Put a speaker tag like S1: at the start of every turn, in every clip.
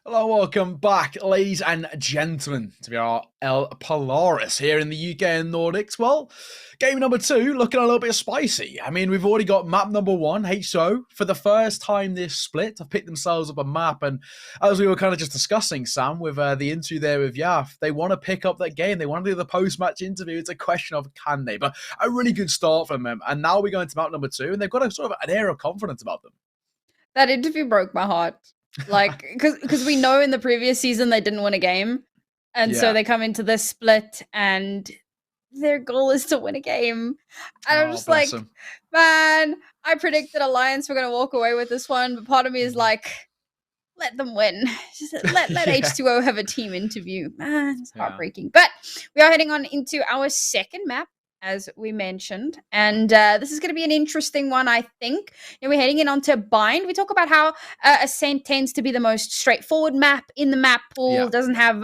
S1: Hello, welcome back, ladies and gentlemen, to our Polaris here in the UK and Nordics. Well, game number 2 looking a little bit spicy. I mean, we've already got map number 1, H2O. For the first time this split, have picked themselves up a map, and as we were kind of just discussing, Sam, with the interview there with Yaf, they want to pick up that game. They want to do the post-match interview. It's a question of can they, but a really good start from them. And now we're going to map number 2, and they've got a sort of an air of confidence about them.
S2: That interview broke my heart. Like, because we know in the previous season they didn't win a game. And so they come into this split and their goal is to win a game. And I'm just like, man, I predicted Alliance were going to walk away with this one. But part of me is like, let them win. Just let H2O have a team interview. Man, it's heartbreaking. But we are heading on into our second map, as we mentioned. And this is going to be an interesting one, I think. You know, we're heading in onto Bind. We talk about how Ascent tends to be the most straightforward map in the map pool. Doesn't have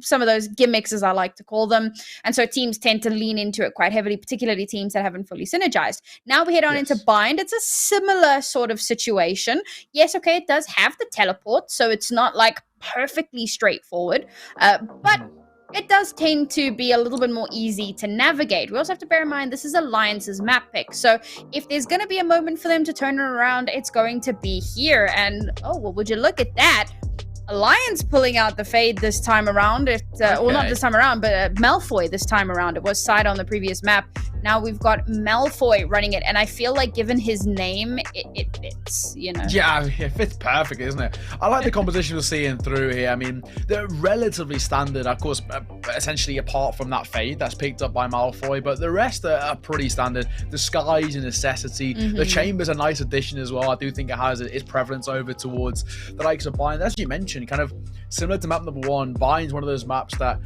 S2: some of those gimmicks, as I like to call them. And so teams tend to lean into it quite heavily, particularly teams that haven't fully synergized. Now we head on into Bind. It's a similar sort of situation. Yes, okay, it does have the teleport, so it's not like perfectly straightforward. But it does tend to be a little bit more easy to navigate. We also have to bear in mind this is Alliance's map pick. So if there's going to be a moment for them to turn it around, it's going to be here. And, oh, well, would you look at that? Alliance pulling out the Fade this time around. Well, not this time around, but Malfoy this time around. It was side on the previous map. Now we've got Malfoy running it, and I feel like given his name, it fits, you know? Yeah,
S1: it fits perfectly, isn't it? I like the composition we're seeing through here. I mean, they're relatively standard, of course, essentially apart from that Fade that's picked up by Malfoy, but the rest are pretty standard. The Sky's a necessity. The Chamber's a nice addition as well. I do think it has its preference over towards the likes of Bind. As you mentioned, kind of similar to map number 1, Bind's one of those maps that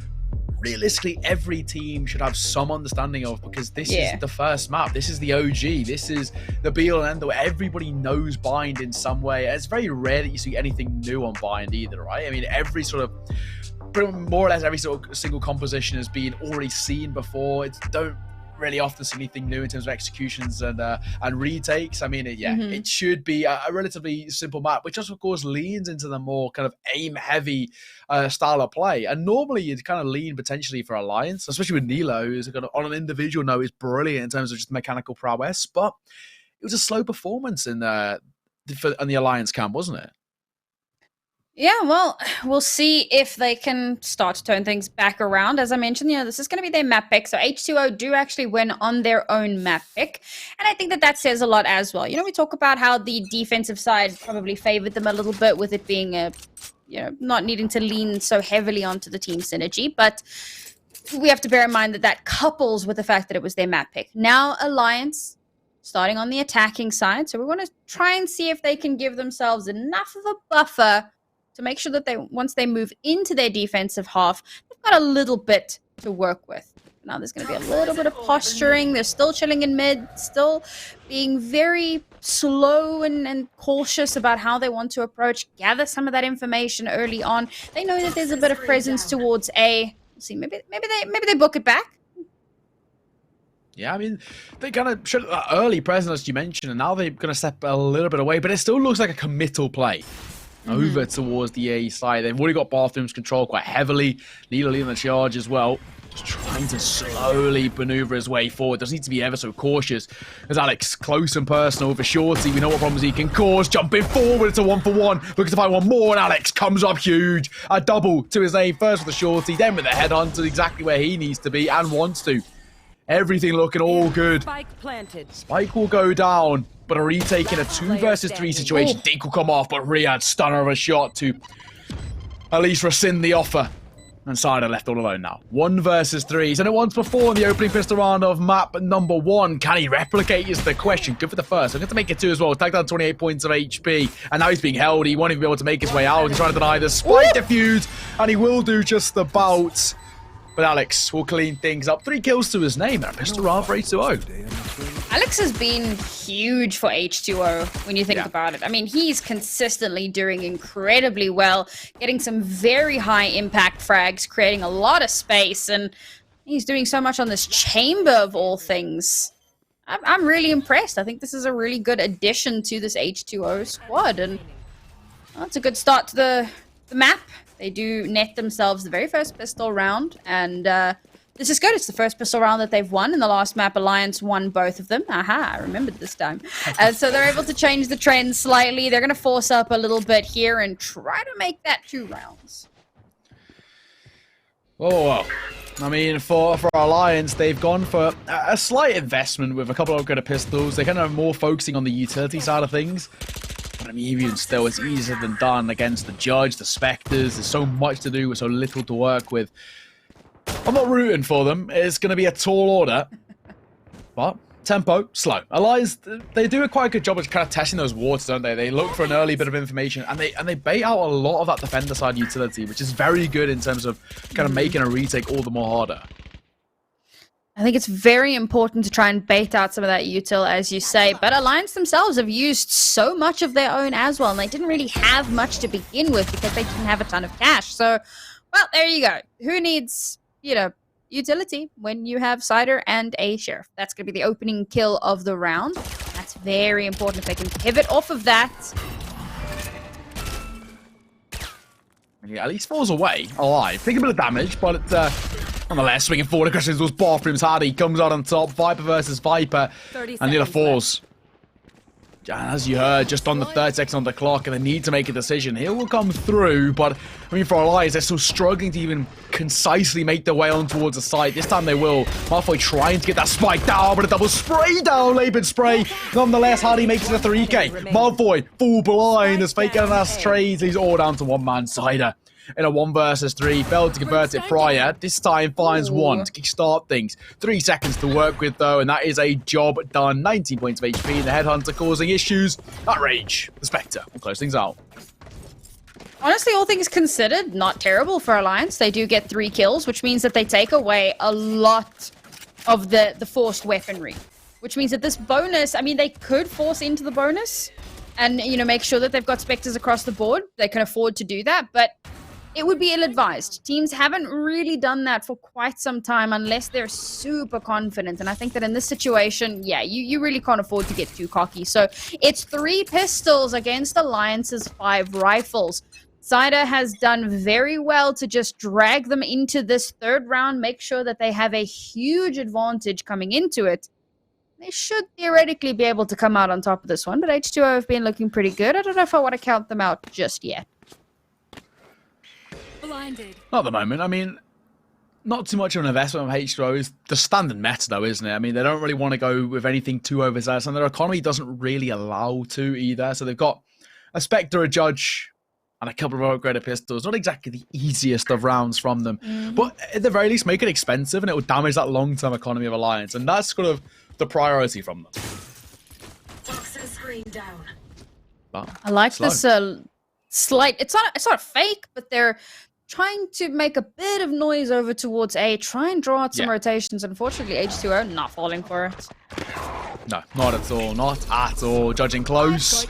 S1: realistically every team should have some understanding of, because this is the first map. This is the OG. This is the be all and end all. Everybody knows Bind in some way. It's very rare that you see anything new on Bind either, right? I mean, every sort of, more or less every sort of single composition has been already seen before. It's don't really often see anything new in terms of executions and retakes. I mean, it should be a relatively simple map, which also, of course, leans into the more kind of aim-heavy style of play. And normally, you'd kind of lean potentially for Alliance, especially with Nilo, who's kind of, on an individual note, is brilliant in terms of just mechanical prowess. But it was a slow performance in the Alliance camp, wasn't it?
S2: Yeah, well, we'll see if they can start to turn things back around. As I mentioned, you know, this is going to be their map pick. So H2O do actually win on their own map pick. And I think that says a lot as well. You know, we talk about how the defensive side probably favored them a little bit with it being not needing to lean so heavily onto the team synergy. But we have to bear in mind that couples with the fact that it was their map pick. Now Alliance starting on the attacking side. So we want to try and see if they can give themselves enough of a buffer to make sure that once they move into their defensive half, they've got a little bit to work with. Now there's going to be a little bit of posturing. They're still chilling in mid, still being very slow and cautious about how they want to approach, gather some of that information early on. They know that there's a bit of presence towards A. We'll see, maybe they book it back.
S1: Yeah, I mean, they kind of showed that early presence, as you mentioned, and now they're going to step a little bit away, but it still looks like a committal play over towards the A side. They've already got bathrooms controlled quite heavily. Nilo leading the charge as well. Just trying to slowly maneuver his way forward. Doesn't need to be ever so cautious. As Alex close and personal for Shorty. We know what problems he can cause. Jumping forward, it's a 1-for-1. Looking to find one more, and Alex comes up huge. A double to his aim. First with the Shorty, then with the head-on to exactly where he needs to be and wants to. Everything looking all good.
S3: Spike planted.
S1: Spike will go down, but a retake in a 2 versus 3 situation. Dink will come off, but Riyadh stunner of a shot to at least rescind the offer. And Sider left all alone now. 1 versus 3. He's done it once before in the opening pistol round of map number 1. Can he replicate is the question. Good for the first. I'm going to make it 2 as well. Tagged down 28 points of HP. And now he's being held. He won't even be able to make his way out. He's trying to deny the spike defuse. And he will do just about. But Alex will clean things up. 3 kills to his name and a pistol round for H2O.
S2: Alex has been huge for H2O when you think about it. I mean, he's consistently doing incredibly well, getting some very high impact frags, creating a lot of space, and he's doing so much on this chamber of all things. I'm really impressed. I think this is a really good addition to this H2O squad, and well, it's a good start to the map. They do net themselves the very first pistol round, and this is good. It's the first pistol round that they've won. In the last map, Alliance won both of them. Aha, I remembered this time. So they're able to change the trend slightly. They're going to force up a little bit here and try to make that 2 rounds.
S1: Whoa. I mean, for Alliance, they've gone for a slight investment with a couple of upgraded pistols. They're kind of more focusing on the utility side of things. But I mean, even still, it's easier than done against the Judge, the Spectres. There's so much to do with so little to work with. I'm not rooting for them. It's going to be a tall order. But tempo, slow. Alliance, they do a quite good job of kind of testing those wards, don't they? They look for an early bit of information, and they bait out a lot of that defender side utility, which is very good in terms of kind of making a retake all the more harder.
S2: I think it's very important to try and bait out some of that util, as you say, but Alliance themselves have used so much of their own as well, and they didn't really have much to begin with because they didn't have a ton of cash. So, well, there you go. Who needs, you know, utility when you have Cider and a Sheriff? That's going to be the opening kill of the round. That's very important if they can pivot off of that.
S1: Yeah, at least falls away alive. Take a bit of damage, but nonetheless, swinging forward aggression towards bathrooms. Hardy comes out on top. Viper versus Viper. And Nila falls. And as you heard, just on the 30 seconds on the clock, and they need to make a decision. Hill will come through, but I mean, for Alliance, they're still struggling to even concisely make their way on towards the site. This time they will. Malfoy trying to get that spike down, but a double spray down, Laban spray. Nonetheless, Hardy makes it a 3K. Malfoy, full blind, as Fake Ananas trades. He's all down to one-man Cider. In a 1 versus 3, failed to convert it prior. This time finds one to kickstart things. 3 seconds to work with though, and that is a job done. 19 points of HP. The Headhunter causing issues. That Rage, the Spectre will close things out.
S2: Honestly, all things considered, not terrible for Alliance. They do get 3 kills, which means that they take away a lot of the forced weaponry. Which means that this bonus, I mean, they could force into the bonus and, you know, make sure that they've got Spectres across the board. They can afford to do that, but it would be ill-advised. Teams haven't really done that for quite some time unless they're super confident. And I think that in this situation, yeah, you really can't afford to get too cocky. So it's 3 pistols against Alliance's 5 rifles. Cider has done very well to just drag them into this 3rd round, make sure that they have a huge advantage coming into it. They should theoretically be able to come out on top of this one, but H2O have been looking pretty good. I don't know if I want to count them out just yet.
S3: Blinded.
S1: Not at the moment. I mean, not too much of an investment of H2O. Is the standard meta, though, isn't it? I mean, they don't really want to go with anything too overzealous, and their economy doesn't really allow to either. So they've got a Spectre, a Judge, and a couple of upgraded pistols. Not exactly the easiest of rounds from them, but at the very least, make it expensive, and it will damage that long-term economy of Alliance, and that's sort of the priority from them. But
S2: I like
S1: slow.
S2: this slight. It's not fake, but they're trying to make a bit of noise over towards A, try and draw out some rotations. Unfortunately, H2O not falling for it.
S1: No, not at all. Not at all. Judging close.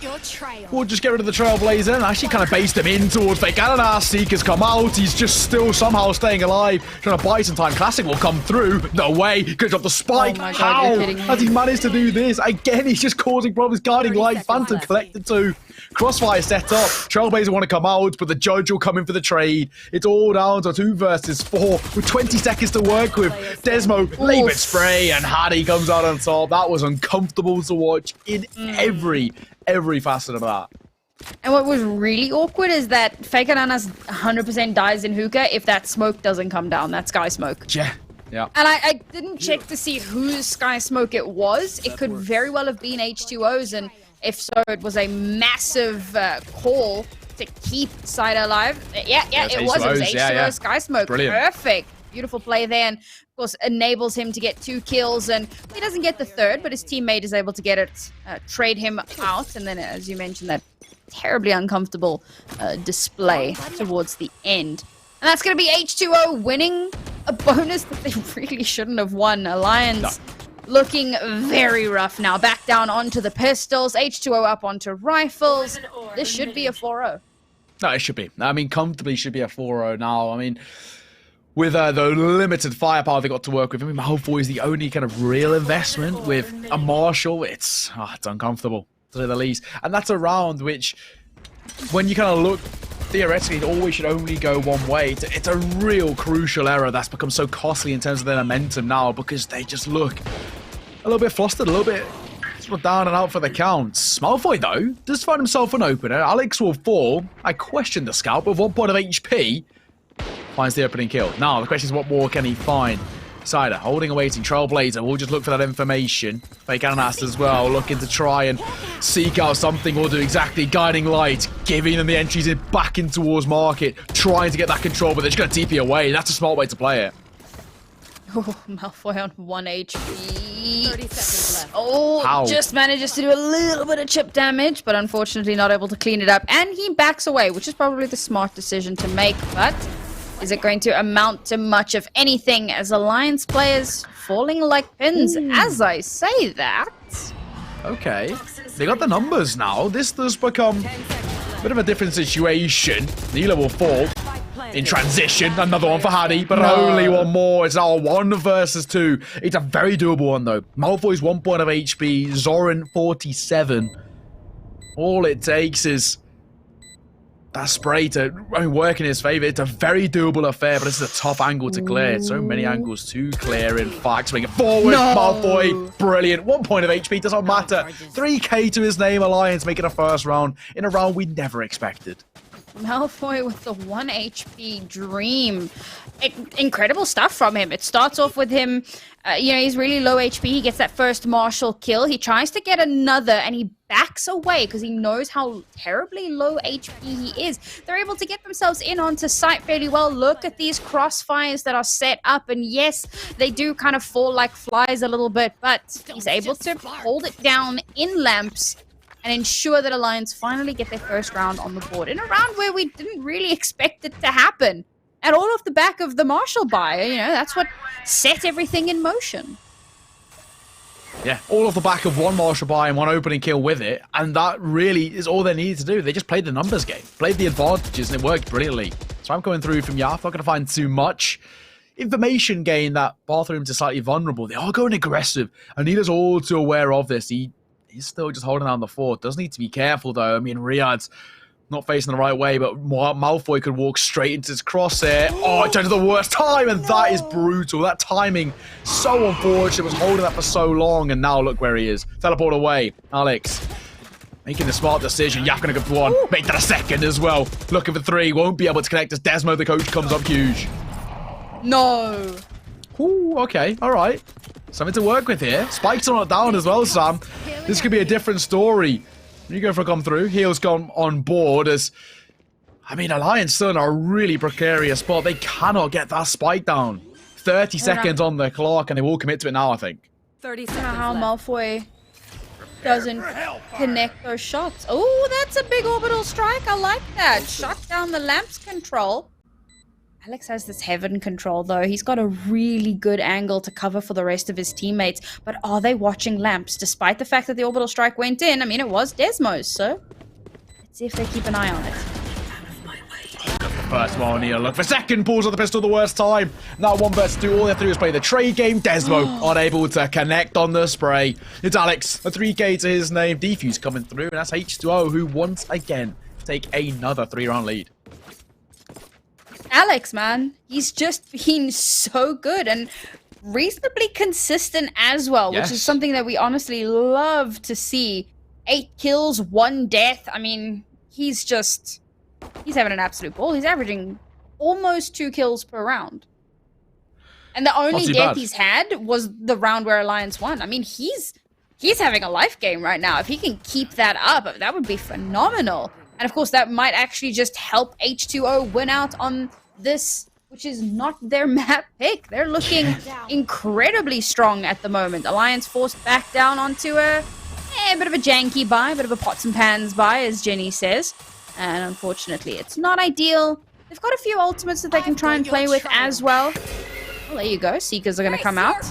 S1: We'll just get rid of the Trailblazer and actually kind of based him in towards Fake Ananas. Seeker's come out. He's just still somehow staying alive. Trying to buy some time. Classic will come through. No way. Good job the spike.
S2: Oh my God,
S1: how
S2: you're kidding me.
S1: has he managed to do this? Again, he's just causing problems. Guarding light. Phantom collected too. Crossfire set up. Trailblazer want to come out, but the Judge will come in for the trade. It's all down to 2 versus 4 with 20 seconds to work with. Desmo, Laban spray, and Hardy comes out on top. That was uncomfortable to watch in every facet of that.
S2: And what was really awkward is that Fake Ananas 100% dies in hookah if that smoke doesn't come down. That sky smoke.
S1: Yeah.
S2: And I didn't check to see whose sky smoke it was. It could very well have been H2O's, and if so, it was a massive call to keep Cider alive. Yeah, it was. It was H2O Sky Smoke.
S1: Brilliant.
S2: Perfect. Beautiful play there, and of course enables him to get 2 kills, and he doesn't get the 3rd, but his teammate is able to get it, trade him out, and then, as you mentioned, that terribly uncomfortable display towards the end. And that's going to be H2O winning a bonus that they really shouldn't have won. Alliance looking very rough now. Back down onto the pistols. H2O up onto rifles. This should be a 4-0.
S1: No, it should be. I mean, comfortably should be a 4-0 now. I mean, with the limited firepower they got to work with, I mean, Malfoy is the only kind of real investment. With a Marshal, it's uncomfortable, to say the least. And that's a round which, when you kind of look, theoretically, it always should only go one way. It's a real crucial error that's become so costly in terms of their momentum now, because they just look a little bit flustered, a little bit sort of down and out for the counts. Malfoy, though, does find himself an opener. Alex will fall. I question the scout, but with 1 point of HP, finds the opening kill. Now, the question is, what more can he find? Cider, holding a waiting. Trailblazer will just look for that information. Fake Ananas as well, looking to try and seek out something or do exactly. Guiding Light, giving them the entries in back in towards Market, trying to get that control, but they're just going to TP away. That's a smart way to play it.
S2: Oh, Malfoy on 1 HP.
S3: 30 seconds left.
S2: Oh,
S1: Ow.
S2: just manages to do a little bit of chip damage, but unfortunately not able to clean it up. And he backs away, which is probably the smart decision to make, but is it going to amount to much of anything as Alliance players falling like pins as I say that?
S1: Okay, they got the numbers now. This does become a bit of a different situation. Neela will fall in transition. Another one for Hattie, but only one more. It's now a 1 versus 2. It's a very doable one, though. Malfoy's 1 point of HP, Zoran 47. All it takes is that spray to work in his favor. It's a very doable affair, but this is a tough angle to clear. So many angles to clear, in fact. Swing it forward. Malfoy, brilliant. 1 point of HP, doesn't matter. 3k to his name. Alliance making a first round in a round we never expected.
S2: Malfoy with the 1 HP dream. Incredible stuff from him. It starts off with him, he's really low HP. He gets that first Marshal kill. He tries to get another and he backs away because he knows how terribly low HP he is. They're able to get themselves in onto site fairly well. Look at these crossfires that are set up. And yes, they do kind of fall like flies a little bit, but he's able to hold it down in lamps and ensure that Alliance finally get their first round on the board. In a round where we didn't really expect it to happen. And all off the back of the Marshal buy, that's what set everything in motion.
S1: Yeah, all off the back of 1 Marshal buy and 1 opening kill with it. And that really is all they needed to do. They just played the numbers game, played the advantages, and it worked brilliantly. So I'm going through from Yaf, not going to find too much information gain that Bathrooms are slightly vulnerable. They are going aggressive. Anila's all too aware of this. He's still just holding down the fort. Does need to be careful, though. I mean, Riyadh's not facing the right way, but Malfoy could walk straight into his crosshair. Oh, it turned to the worst time, and that is brutal. That timing, so unfortunate. Was holding that for so long, and now look where he is. Teleport away. Alex making the smart decision. Yaf gonna go for 1. Make that a 2nd as well. Looking for 3. Won't be able to connect as Desmo, the coach, comes up huge.
S2: No.
S1: Ooh, okay. All right. Something to work with here. Spike's on it down as well, Sam. This could be a different story. You go for a come through. Heel's gone on board as, Alliance still in a really precarious spot. They cannot get that spike down. 30 seconds on the clock, and they will commit to it now, I think.
S3: 30
S2: How
S3: seconds left.
S2: Malfoy doesn't connect those shots. Oh, that's a big orbital strike. I like that. Shot down the lamps control. Alex has this heaven control, though. He's got a really good angle to cover for the rest of his teammates. But are they watching lamps? Despite the fact that the orbital strike went in, it was Desmo's, so let's see if they keep an eye on it.
S1: First one here, look for 2nd, pulls on the pistol the worst time. Now 1 versus 2, all they have to do is play the trade game. Desmo unable to connect on the spray. It's Alex, a 3k to his name. Defuse coming through, and that's H2O, who once again take another 3-round lead.
S2: Alex, man, he's just been so good and reasonably consistent as well, which is something that we honestly love to see. 8 kills, 1 death. He's having an absolute ball. He's averaging almost 2 kills per round. And the only death he's had was the round where Alliance won. He's having a life game right now. If he can keep that up, that would be phenomenal. And of course, that might actually just help H2O win out on this, which is not their map pick. They're looking incredibly strong at the moment. Alliance forced back down onto a bit of a janky buy, a bit of a pots and pans buy, as Jenny says. And unfortunately, it's not ideal. They've got a few ultimates that they can try and play with as well. Well, there you go. Seekers are going to come out.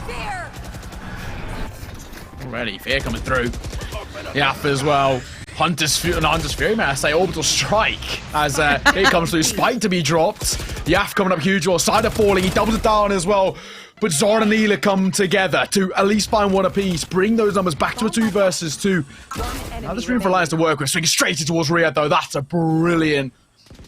S1: Already, Fear coming through. Yaf as well. Hunter's Fury, may I say, Orbital Strike, as it comes through. Spike to be dropped. Yaf coming up huge, or Cider falling, he doubles it down as well. But Zora and Neela come together to at least find one apiece, bring those numbers back to a 2 versus 2. Now there's room for Alliance to work with, swinging straight towards Riyadh though. That's a brilliant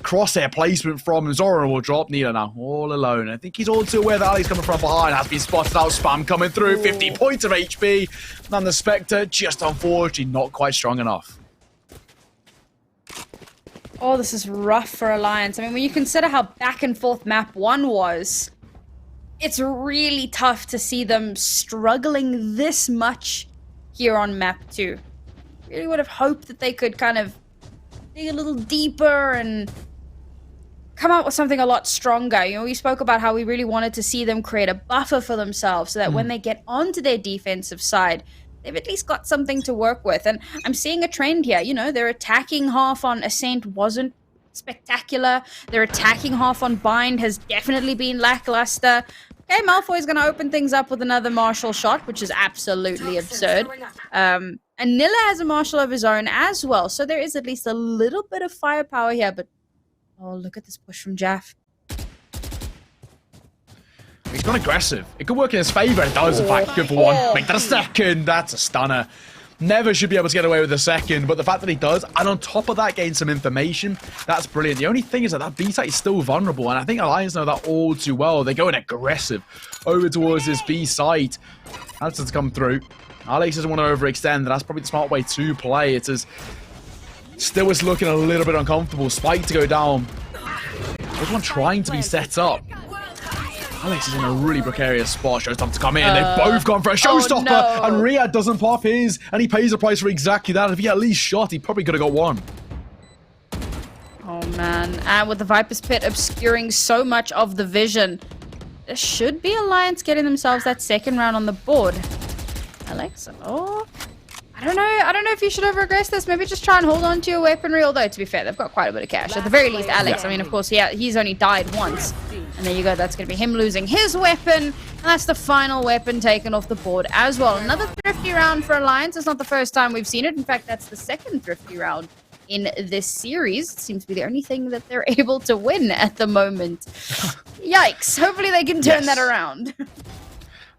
S1: crosshair placement from him. Zora will drop Neela now, all alone. I think he's all too aware that Ali's coming from behind, has been spotted out, spam coming through, 50 points of HP. And the Spectre, just unfortunately not quite strong enough.
S2: Oh, this is rough for Alliance. I mean, when you consider how back and forth map 1 was, it's really tough to see them struggling this much here on map 2. Really would have hoped that they could kind of dig a little deeper and come out with something a lot stronger. You know, we spoke about how we really wanted to see them create a buffer for themselves so that when they get onto their defensive side, they've at least got something to work with. And I'm seeing a trend here. You know, their attacking half on Ascent wasn't spectacular. Their attacking half on Bind has definitely been lackluster. Okay, Malfoy's going to open things up with another Marshall shot, which is absolutely absurd. And Nilla has a Marshall of his own as well, so there is at least a little bit of firepower here, but oh, look at this push from Jaff.
S1: He's gone aggressive. It could work in his favor. It does, in fact. Good for one. Make that a second. That's a stunner. Never should be able to get away with a second, but the fact that he does, and on top of that, gain some information, that's brilliant. The only thing is that B site is still vulnerable, and I think Alliance know that all too well. They're going aggressive over towards this B site. That's to come through. Alex doesn't want to overextend, and that's probably the smart way to play. It is still is looking a little bit uncomfortable. Spike to go down. There's one trying to be set up. Alex is in a really precarious spot. Showstopper to come in. They've both gone for a showstopper.
S2: No.
S1: And Riyadh doesn't pop his. And he pays the price for exactly that. If he at least shot, he probably could have got one.
S2: Oh, man. And with the Viper's Pit obscuring so much of the vision, there should be Alliance getting themselves that second round on the board. Alex, oh... I don't know if you should over-aggress this. Maybe just try and hold on to your weaponry. Although, to be fair, they've got quite a bit of cash. At the very least, Alex. I mean, of course, he's only died once. And there you go. That's going to be him losing his weapon. And that's the final weapon taken off the board as well. Another thrifty round for Alliance. It's not the first time we've seen it. In fact, that's the second thrifty round in this series. It seems to be the only thing that they're able to win at the moment. Yikes. Hopefully they can turn that around.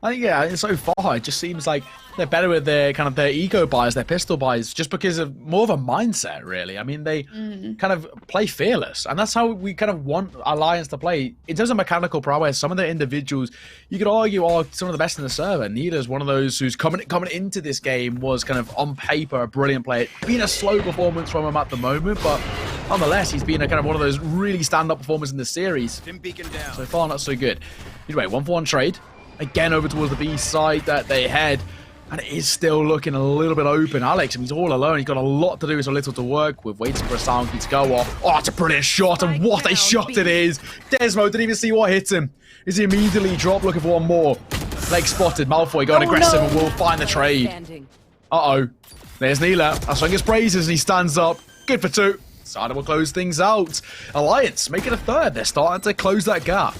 S1: I think, yeah, so far, it just seems like they're better with their kind of their eco buys, their pistol buys, just because of more of a mindset, really. I mean, they kind of play fearless, and that's how we kind of want Alliance to play. In terms of mechanical prowess, some of the individuals, you could argue, are some of the best in the server. Nida's one of those who's coming into this game was kind of, on paper, a brilliant player. Been a slow performance from him at the moment, but nonetheless, he's been a kind of one of those really stand-up performers in the series. So far, not so good. Anyway, 1-for-1 trade. Again, over towards the B side that they head. And it is still looking a little bit open. Alex, he's all alone. He's got a lot to do, so little to work with. Waiting for a sound key to go off. Oh, it's a brilliant shot, and what a shot it is. Desmo didn't even see what hit him. Is he immediately dropped, looking for one more. Leg spotted. Malfoy going aggressive and will find the trade. Uh-oh. There's Neela. That's swing his praises, and he stands up. Good for 2. Sada will close things out. Alliance making a third. They're starting to close that gap.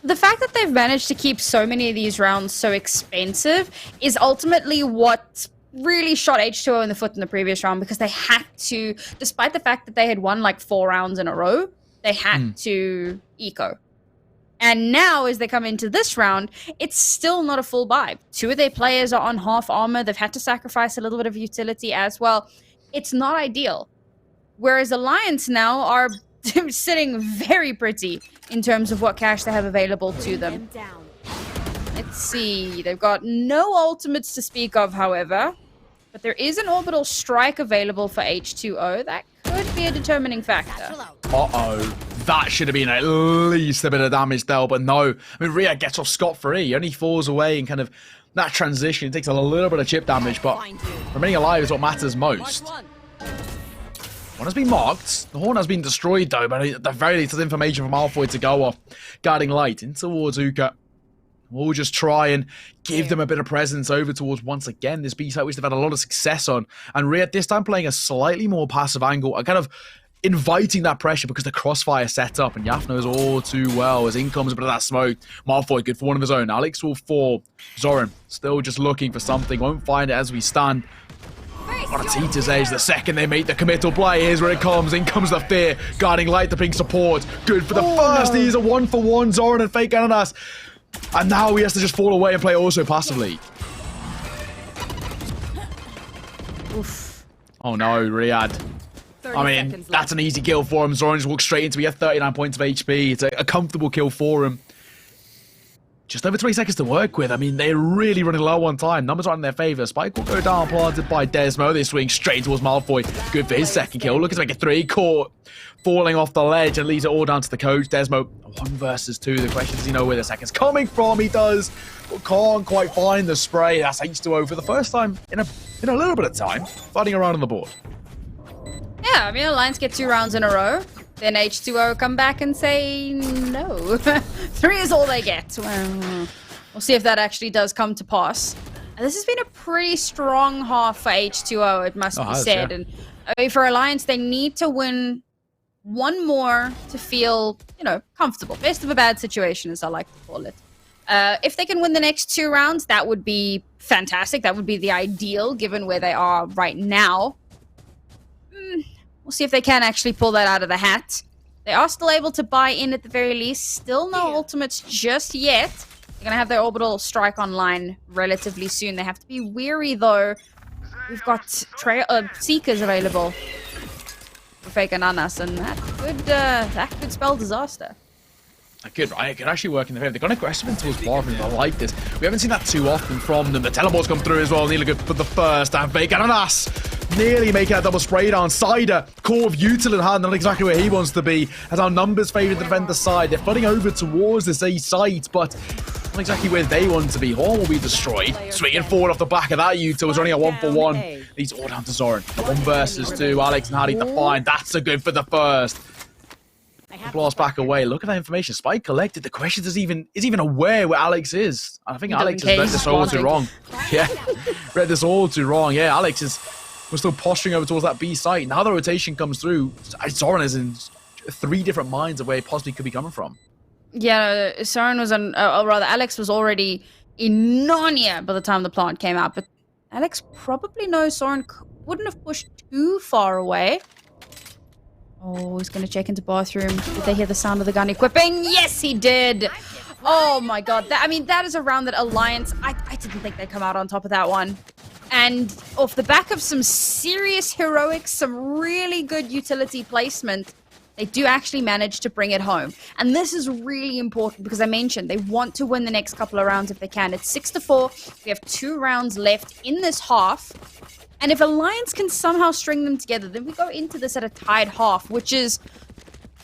S2: The fact that they've managed to keep so many of these rounds so expensive is ultimately what really shot H2O in the foot in the previous round, because they had to, despite the fact that they had won like 4 rounds in a row, they had to eco. And now, as they come into this round, it's still not a full buy. 2 of their players are on half armor. They've had to sacrifice a little bit of utility as well. It's not ideal. Whereas Alliance now are sitting very pretty in terms of what cash they have available to them. Let's see. They've got no ultimates to speak of, however. But there is an orbital strike available for H2O. That could be a determining factor.
S1: Uh-oh. That should have been at least a bit of damage there, but no. I mean, Riyadh gets off scot-free. He only falls away in kind of that transition. It takes a little bit of chip damage, but remaining alive is what matters most. One has been marked. The horn has been destroyed, though, but at the very least, there's information from Malfoy to go off. Guarding light in towards Uka. We'll just try and give them a bit of presence over towards, once again, this B site, which they've had a lot of success on. And Riyadh this time playing a slightly more passive angle. A kind of inviting that pressure because the crossfire set up, and Yaf knows all too well as in comes a bit of that smoke. Malfoy good for one of his own. Alex will fall. Zoran still just looking for something, won't find it as we stand. On a Tita's edge, the second they make the committal play, here's where it comes. In comes the fear, guarding light, the pink support. Good for the first, he's a 1-for-1, Zoran and Fake Ananas. And now he has to just fall away and play also passively.
S2: Oof.
S1: Oh no, Riyadh. I mean, that's an easy kill for him. Zoran just walks straight into it. He has 39 points of HP. It's a comfortable kill for him. Just over 3 seconds to work with. I mean, they're really running low on time. Numbers are in their favor. Spike will go down, planted by Desmo. They swing straight towards Malfoy. Good for his second kill. Looking to make it 3. Caught falling off the ledge and leaves it all down to the coach. Desmo, 1 versus 2. The question is, does he know where the second's coming from? He does, but can't quite find the spray. That's H2O for the first time in a little bit of time, fighting around on the board.
S2: Yeah, I mean, Alliance get 2 rounds in a row. Then H2O come back and say no. 3 is all they get. Well, we'll see if that actually does come to pass. This has been a pretty strong half for H2O, it must be said. Yeah. And I mean, for Alliance, they need to win 1 more to feel, comfortable. Best of a bad situation, as I like to call it. If they can win the next 2 rounds, that would be fantastic. That would be the ideal, given where they are right now. We'll see if they can actually pull that out of the hat. They are still able to buy in at the very least. Still no ultimates just yet. They're going to have their orbital strike online relatively soon. They have to be wary, though. We've got Seekers available for Fake Ananas, and that could spell disaster.
S1: It could actually work in their favor. They've gone aggressive into towards Barfin. I like this. We haven't seen that too often from them. The teleports come through as well. Nearly good for the first. And Fake Ananas nearly making that double spray down. Cider, core of util in hand, not exactly where he wants to be. As our numbers favour the defender side. They're flooding over towards this A site, but not exactly where they want to be. Horn will be destroyed. Swinging forward off the back of that util. It's only a 1-for-1. Leads all down to Zoran. 1 versus 2. Alex and Hardy defined. That's a good for the first. Blast back away. Look at that information. Spike collected. The question is even aware where Alex is. I think Alex has read this all too wrong. Yeah, read this all too wrong. Yeah, Alex was still posturing over towards that B site. Now the rotation comes through. Zoran is in 3 different minds of where he possibly could be coming from.
S2: Yeah, Zoran was on, or rather, Alex was already in Narnia by the time the plant came out. But Alex probably knows Zoran wouldn't have pushed too far away. Oh, he's going to check into bathroom. Did they hear the sound of the gun equipping? Yes, he did. Oh my god. That is a round that Alliance, I didn't think they'd come out on top of that one. And off the back of some serious heroics, some really good utility placement, they do actually manage to bring it home. And this is really important because I mentioned they want to win the next couple of rounds if they can. It's 6-4. We have 2 rounds left in this half. And if Alliance can somehow string them together, then we go into this at a tied half, which is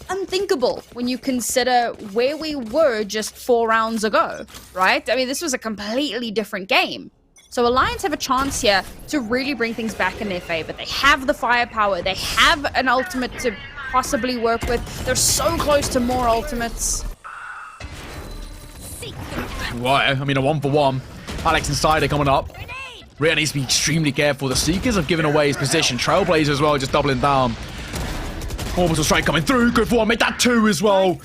S2: unthinkable when you consider where we were just 4 rounds ago, right? I mean, this was a completely different game. So Alliance have a chance here to really bring things back in their favor. They have the firepower. They have an ultimate to possibly work with. They're so close to more ultimates.
S1: Right, I mean, a 1-for-1. Alex and Cider coming up. Rhea needs to be extremely careful. The Seekers have given away his position. Trailblazer as well, just doubling down. Orbital strike coming through. Good for 1. Make that 2 as well.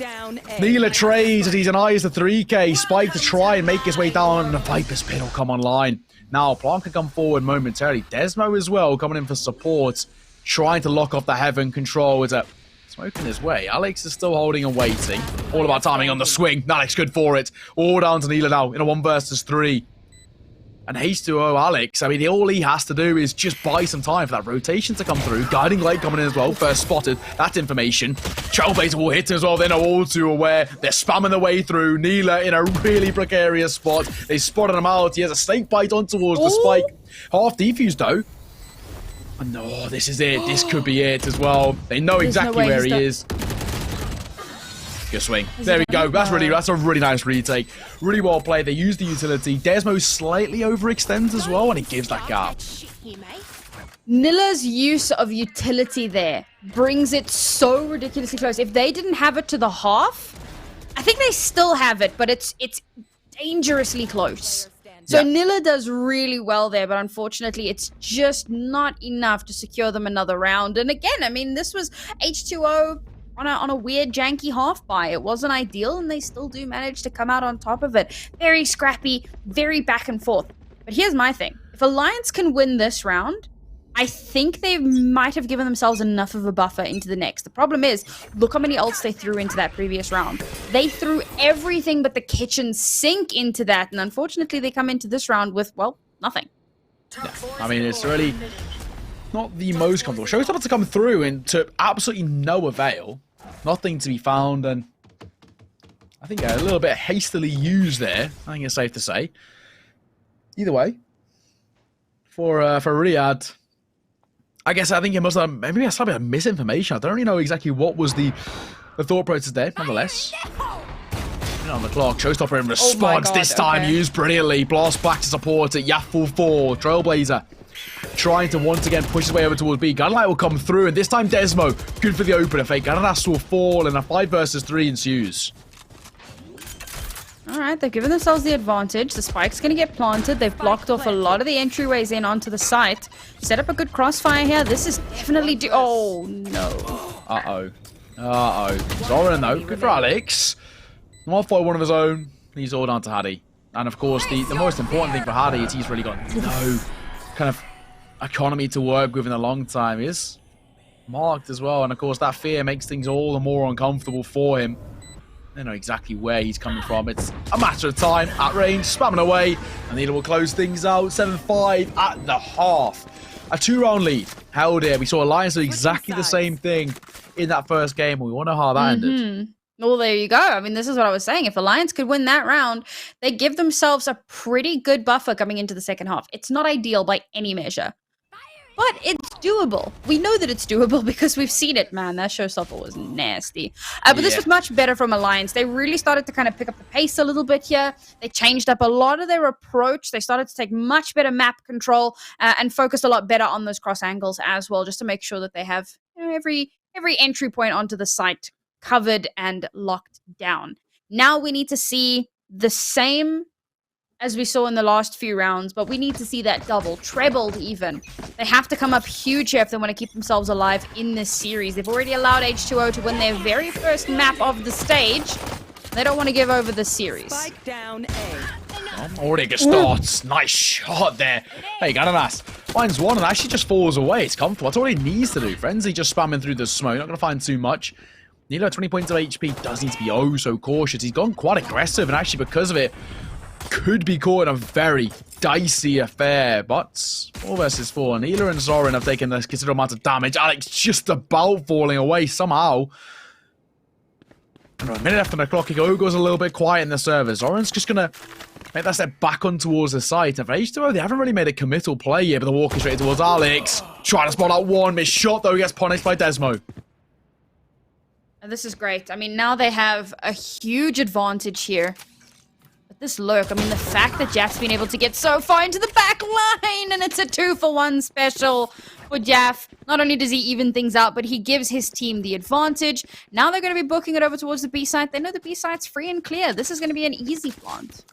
S1: Neela trades as he's an eyes the 3K. Spike to try and make his way down. And the Viper's Pit will come online. Now, Plant can come forward momentarily. Desmo as well coming in for support. Trying to lock off the Heaven control. It's a smoke in his way. Alex is still holding and waiting. All about timing on the swing. Alex good for it. All down to Neela now in a 1 versus 3. And H2O Alex, I mean, all he has to do is just buy some time for that rotation to come through. Guiding Light coming in as well. First spotted. That information. Trailblazer will hit him as well. They're all too aware. They're spamming their way through. Neela in a really precarious spot. They spotted him out. He has a snake bite on towards the spike. Half defused though. Oh, no, this is it. This could be it as well. They know exactly where he is. Good swing. There we go. That's a really nice retake. Really well played. They use the utility. Desmo slightly overextends as well, and he gives that gap.
S2: Nilla's use of utility there brings it so ridiculously close. If they didn't have it to the half, I think they still have it, but it's dangerously close. So Nilla does really well there, but unfortunately it's just not enough to secure them another round. And again, I mean, this was H2O on a weird janky half buy. It wasn't ideal, and they still do manage to come out on top of it. Very scrappy, very back and forth. But here's my thing. If Alliance can win this round, I think they might have given themselves enough of a buffer into the next. The problem is, look how many ults they threw into that previous round. They threw everything but the kitchen sink into that, and unfortunately they come into this round with, well, nothing.
S1: Yeah. I mean, it's really not the most comfortable. Showstopper to come through and to absolutely no avail. Nothing to be found, and I think a little bit hastily used there. I think it's safe to say. Either way, for Riyadh, I guess I think it must have, maybe it's a bit of misinformation. I don't really know exactly what was the thought process there, nonetheless. On the clock, Showstopper in response, this time used brilliantly. Blast back to support it, Yaffle 4, Trailblazer trying to once again push his way over towards B. Gunlight will come through, and this time Desmo, good for the opener fake. Gunlight will fall, and a 5 versus 3 ensues.
S2: Alright, they've given themselves the advantage. The spike's going to get planted. They've blocked off a lot of the entryways in onto the site. Set up a good crossfire here. This is definitely... oh, no.
S1: Uh-oh. Zoran, though. Good for Alex. Malfoy, one of his own. He's all down to Haddy. And, of course, the most important thing for Haddy is he's really got no kind of economy to work with in a long time. He's marked as well. And, of course, that fear makes things all the more uncomfortable for him. They know exactly where he's coming from. It's a matter of time at range, spamming away, and Needle will close things out. 7-5 at the half. A 2-round lead held here. We saw Alliance do exactly the same thing in that first game. We want to know how that ended.
S2: Well, there you go. I mean, this is what I was saying. If Alliance could win that round, they give themselves a pretty good buffer coming into the second half. It's not ideal by any measure, but it's doable. We know that it's doable because we've seen it, man. That showstopper was nasty. But this was much better from Alliance. They really started to kind of pick up the pace a little bit here. They changed up a lot of their approach. They started to take much better map control and focused a lot better on those cross angles as well, just to make sure that they have, you know, every entry point onto the site covered and locked down. Now we need to see the same as we saw in the last few rounds, but we need to see that double, trebled even. They have to come up huge here if they want to keep themselves alive in this series. They've already allowed H2O to win their very first map of the stage. They don't want to give over the series.
S3: Spike down A.
S1: Already good starts. Nice shot there. Hey, Gananas finds one and actually just falls away. It's comfortable. That's all he needs to do. Frenzy just spamming through the smoke. Not going to find too much. Nilo, 20 points of HP, does need to be oh so cautious. He's gone quite aggressive, and actually because of it, could be caught in a very dicey affair. But 4 versus 4. Nila and Zoran have taken a considerable amount of damage. Alex just about falling away somehow. A minute left on the clock. It goes a little bit quiet in the server. Zoran's just going to make that step back on towards the site. And for H2O, they haven't really made a committal play yet, but they're walking straight towards Alex. Trying to spot out one. Missed shot, though. He gets punished by Desmo.
S2: And this is great. I mean, now they have a huge advantage here. But this lurk, I mean, the fact that Jaff's been able to get so far into the back line, and it's a 2-for-1 special for Jaff. Not only does he even things out, but he gives his team the advantage. Now they're going to be booking it over towards the B site. They know the B site's free and clear. This is going to be an easy plant.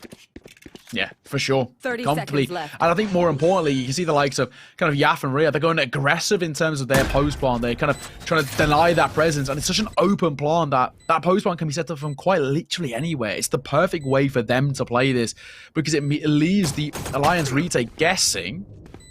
S1: Yeah, for sure.
S3: 30
S1: comfortably.
S3: seconds left.
S1: And I think more importantly, you can see the likes of kind of Yaff and Rhea. They're going aggressive in terms of their post plan. They're kind of trying to deny that presence. And it's such an open plan that that post plan can be set up from quite literally anywhere. It's the perfect way for them to play this because it leaves the Alliance retake guessing.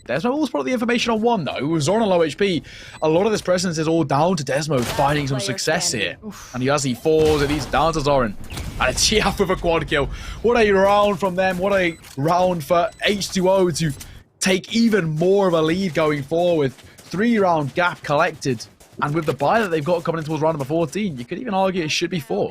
S1: Desmo will spot the information on one, though. With Zoran on low HP, a lot of this presence is all down to Desmo finding some success here. And as he falls, it is down to Zoran. And it's Yaff with a quad kill. What a round from them. What a round for H2O to take even more of a lead going forward. 3-round gap collected. And with the buy that they've got coming in towards round number 14, you could even argue it should be 4.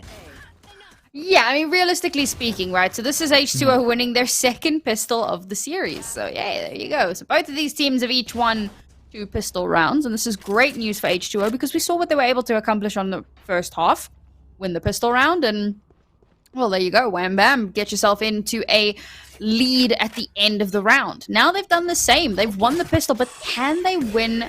S2: Yeah, I mean, realistically speaking, right? So this is H2O winning their second pistol of the series. So, yeah, there you go. So both of these teams have each won 2 pistol rounds. And this is great news for H2O because we saw what they were able to accomplish on the first half. Win the pistol round and, well, there you go. Wham bam. Get yourself into a lead at the end of the round. Now they've done the same. They've won the pistol, but can they win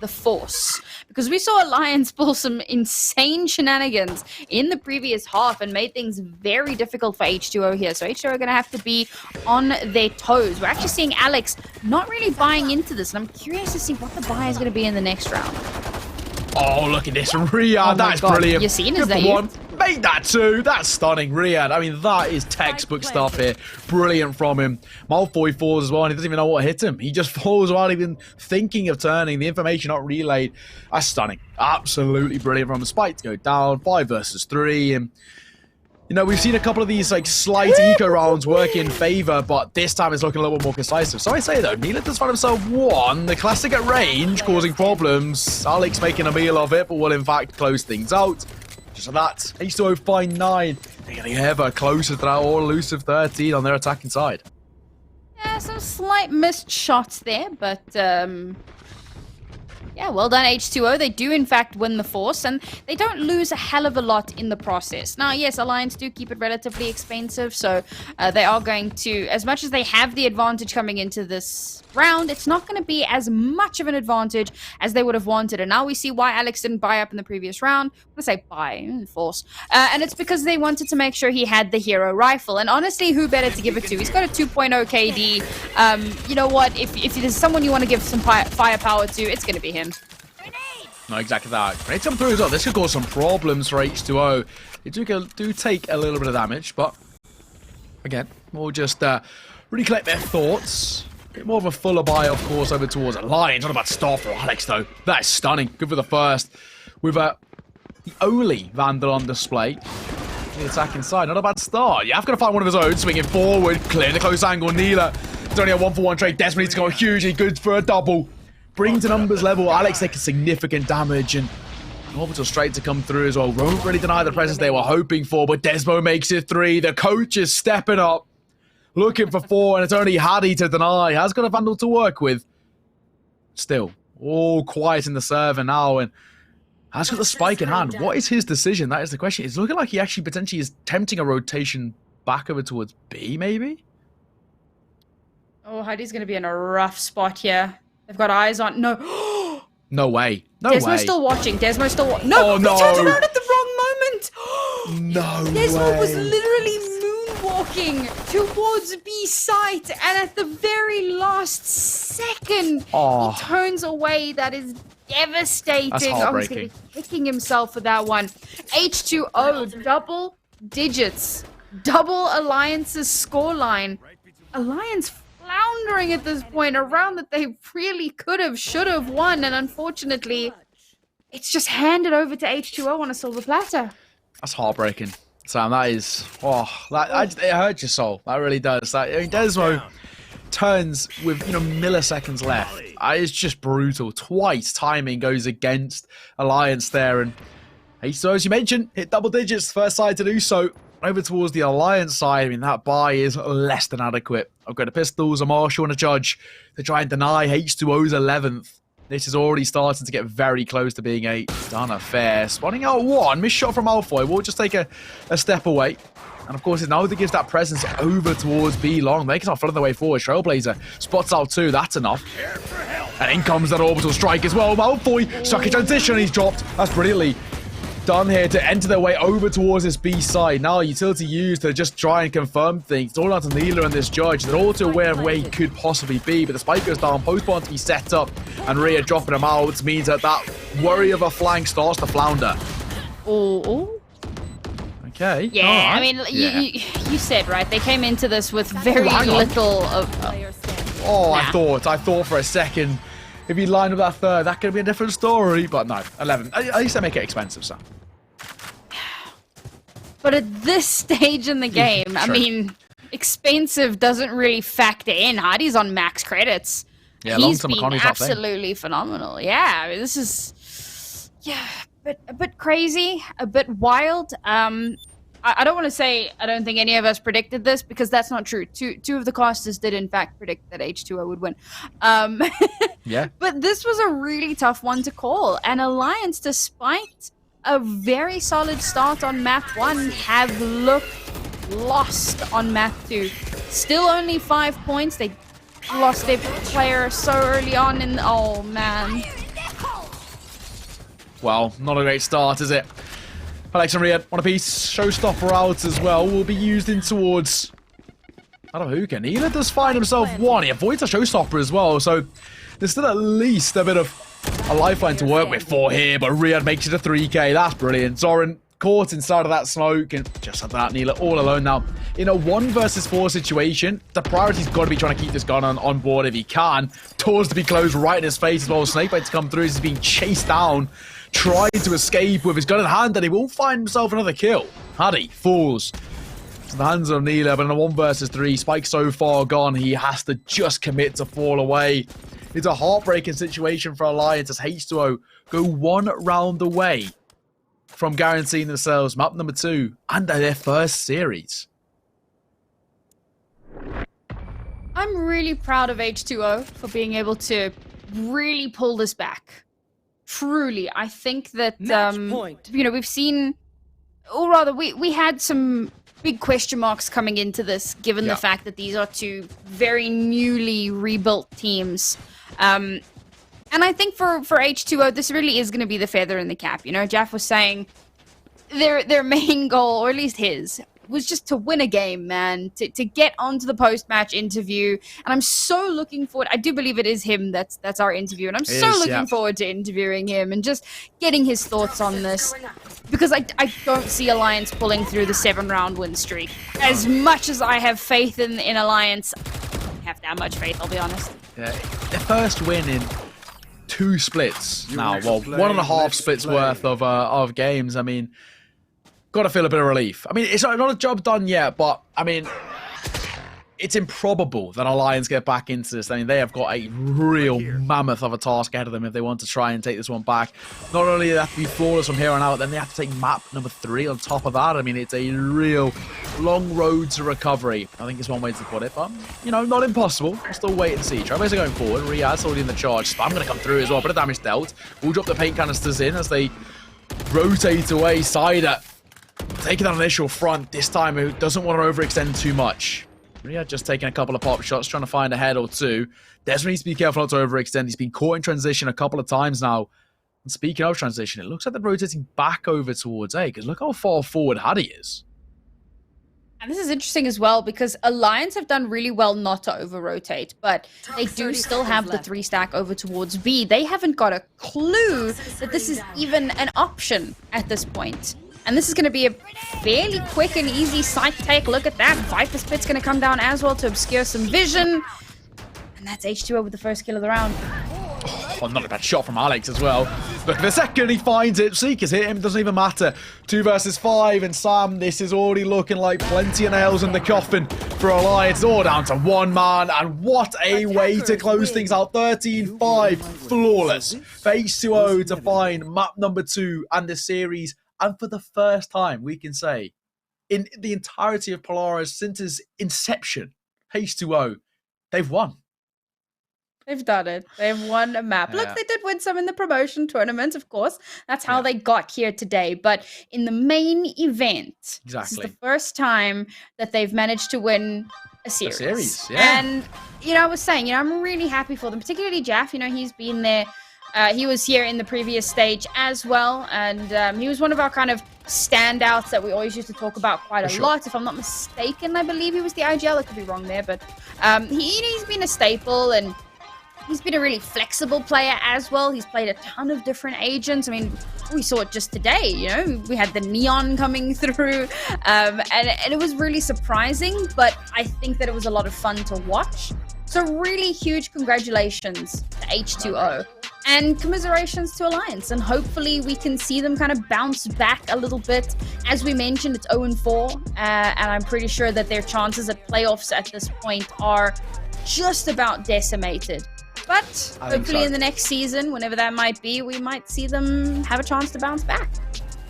S2: the Force. Because we saw Alliance pull some insane shenanigans in the previous half and made things very difficult for H2O here. So H2O are going to have to be on their toes. We're actually seeing Alex not really buying into this, and I'm curious to see what the buy is going to be in the next round.
S1: Oh, look at this. Riyadh, that's brilliant.
S2: You're seeing,
S1: Good
S2: is that
S1: for
S2: you?
S1: one. Made that too. That's stunning. Riyadh, I mean, that is textbook stuff here. Brilliant from him. Malfoy falls as well, and he doesn't even know what hit him. He just falls without even thinking of turning. The information not relayed. That's stunning. Absolutely brilliant from him. Spike to go down. 5 versus 3. And, you know, we've seen a couple of these like slight eco rounds work in favor, but this time it's looking a little bit more decisive. So I say though, Neela does find himself one. The classic at range causing problems. Alex making a meal of it, but will in fact close things out. Just like that, H2O find 9. They're getting ever closer to that all-elusive 13 on their attacking side.
S2: Yeah, some slight missed shots there, but yeah, well done H2O. They do in fact win the Force, and they don't lose a hell of a lot in the process. Now, yes, Alliance do keep it relatively expensive, so they are going to, as much as they have the advantage coming into this round, it's not going to be as much of an advantage as they would have wanted. And now we see why Alex didn't buy up in the previous round. I'm going to say buy, Force. And it's because they wanted to make sure he had the hero rifle. And honestly, who better to give it to? He's got a 2.0 KD. You know what? If there's someone you want to give some firepower to, it's going to be him.
S1: No, exactly that. Grenades come through as well. This could cause some problems for H2O. They do take a little bit of damage, but again, we'll just really collect their thoughts. A bit more of a fuller buy, of course, over towards Alliance. Not about start for Alex, though. That is stunning. Good for the first. With the only Vandal on display. The attack inside. Not a bad start. Yeah, I've got to find one of his own. Swinging forward. Clearing the close angle. Neela. It's only a 1-for-1 trade. Desmond needs to go hugely good for a double. Bring to numbers level. Alex taking significant damage. And Orbital straight to come through as well. Won't really deny the presence they were hoping for. But Desmo makes it 3. The coach is stepping up. Looking for 4, and it's only Hadi to deny. Has got a Vandal to work with. Still, all quiet in the server now, and has got the spike in hand. What is his decision? That is the question. It's looking like he actually potentially is tempting a rotation back over towards B, maybe?
S2: Oh, Hadi's going to be in a rough spot here. They've got eyes on... No.
S1: No way. No
S2: Desmo's
S1: way.
S2: Still watching. Desmo's still watching. No,
S1: oh, no.
S2: He turned around at the wrong moment.
S1: No
S2: Desmo
S1: way.
S2: was literally walking towards B site, and at the very last second, he turns away. That is devastating.
S1: That's
S2: Oh, he's
S1: heartbreaking.
S2: going to be kicking himself for that one. H2O, double digits. Double Alliance's scoreline. Alliance floundering at this point, a round that they really could have, should have won, and unfortunately, it's just handed over to H2O on a silver platter.
S1: That's heartbreaking. Sam, that is... Oh, it hurts your soul. That really does. I mean, Desmo turns with, milliseconds left. It's just brutal. Twice timing goes against Alliance there. And so, as you mentioned, hit double digits. First side to do so. Over towards the Alliance side, I mean, that buy is less than adequate. I've got a pistols, a Marshall, and a Judge to try and deny H2O's 11th. This is already starting to get very close to being a done affair. Spawning out 1. Missed shot from Malfoy. We'll just take a step away. And of course, it now gives that presence over towards B long. They can start flooding their way forward. Trailblazer spots out 2. That's enough. And in comes that orbital strike as well. Malfoy stuck in transition. He's dropped. That's brilliantly done here to enter their way over towards this B side. Now utility used to just try and confirm things. It's all down to Neela and this Judge. They're all too aware of where he could possibly be, but the spike goes down, post-bomb to be set up, and Rhea dropping him out means that worry of a flank starts to flounder.
S2: Oh.
S1: Okay.
S2: Yeah,
S1: right.
S2: I mean, you said, right, they came into this with very little of...
S1: I thought for a second, if you line up that third, that could be a different story, but no, 11. At least they make it expensive, so.
S2: But at this stage in the game, I mean, expensive doesn't really factor in. Hardy's on max credits.
S1: Yeah,
S2: he's been absolutely phenomenal. Yeah, I mean, this is a bit crazy, a bit wild. I don't want to say I don't think any of us predicted this, because that's not true. Two of the casters did in fact predict that H2O would win.
S1: Yeah.
S2: But this was a really tough one to call. And Alliance, despite a very solid start on map 1, have looked lost on map 2. Still only 5 points. They lost their player so early on in... Oh, man.
S1: Well, not a great start, is it? Alex and Riyad, one apiece. Showstopper out as well. Will be used in towards... out of hookah. Neela does find himself one. He avoids a showstopper as well, so there's still at least a bit of a lifeline to work with for here, but Riyad makes it a 3k. That's brilliant. Zoran caught inside of that smoke, and just like that, Neela all alone now. In a 1 versus 4 situation, the priority's got to be trying to keep this gun on board if he can. Doors to be closed right in his face as well. Snakebite to come through as he's being chased down, trying to escape with his gun in hand, and he will find himself another kill. Haddy falls to the hands of Neela, but in a 1 versus 3, Spike so far gone, he has to just commit to fall away. It's a heartbreaking situation for Alliance as H2O go 1 round away from guaranteeing themselves map number 2 and their first series.
S2: I'm really proud of H2O for being able to really pull this back. Truly, I think that, you know, we've seen, or rather, we had some big question marks coming into this, given the fact that these are 2 very newly rebuilt teams. And I think for H2O, this really is going to be the feather in the cap. You know, Jaff was saying their main goal, or at least his, was just to win a game, man, to get onto the post-match interview. And I'm so looking forward. I do believe it is him that's our interview, and I'm looking forward to interviewing him and just getting his thoughts on this, because I don't see Alliance pulling through the 7-round win streak. As much as I have faith in Alliance, I don't have that much faith, I'll be honest.
S1: Yeah, their first win in 2 splits now. Well, 1.5 splits worth of games. I mean, got to feel a bit of relief. I mean, it's not a job done yet, but I mean, it's improbable that Alliance get back into this. I mean, they have got a real mammoth of a task ahead of them if they want to try and take this one back. Not only do they have to be flawless from here on out, then they have to take map number 3 on top of that. I mean, it's a real long road to recovery, I think is one way to put it, but, you know, not impossible. We'll still wait and see. Trailblazers are going forward. Riyad's already in the charge. Spam going to come through as well. Bit of damage dealt. We'll drop the paint canisters in as they rotate away. Cider taking that initial front. This time, who doesn't want to overextend too much. Riyad just taking a couple of pop shots, trying to find a head or 2. Desmond needs to be careful not to overextend. He's been caught in transition a couple of times now. And speaking of transition, it looks like they're rotating back over towards A, because look how far forward Haddy is.
S2: And this is interesting as well, because Alliance have done really well not to over-rotate, but they do still have the 3-stack over towards B. They haven't got a clue that this is even an option at this point. And this is going to be a fairly quick and easy site take. Look at that. Viper Spit's going to come down as well to obscure some vision. And that's H2O with the first kill of the round.
S1: Oh, not a bad shot from Alex as well. Look, the second he finds it, Seeker's hit him, it doesn't even matter. 2 versus 5, and Sam, this is already looking like plenty of nails in the coffin for Alliance. All down to 1 man, and what a way to close things out. 13-5, flawless. For H2O to find map number 2 and the series. And for the first time, we can say, in the entirety of Polaris since its inception, H2O, they've won.
S2: They've done it. They've won a map. Look, they did win some in the promotion tournament, of course. That's how they got here today. But in the main event, this is the first time that they've managed to win a series. And, you know, I was saying, you know, I'm really happy for them, particularly Jaff. You know, he's been there. He was here in the previous stage as well, and he was one of our kind of standouts that we always used to talk about quite a lot. If I'm not mistaken, I believe he was the IGL. I could be wrong there, but he's been a staple, and he's been a really flexible player as well. He's played a ton of different agents. I mean, we saw it just today, you know. We had the Neon coming through, and it was really surprising, but I think that it was a lot of fun to watch. So really huge congratulations to H2O. And commiserations to Alliance, and hopefully we can see them kind of bounce back a little bit. As we mentioned, it's 0-4, and I'm pretty sure that their chances at playoffs at this point are just about decimated. But hopefully in the next season, whenever that might be, we might see them have a chance to bounce back.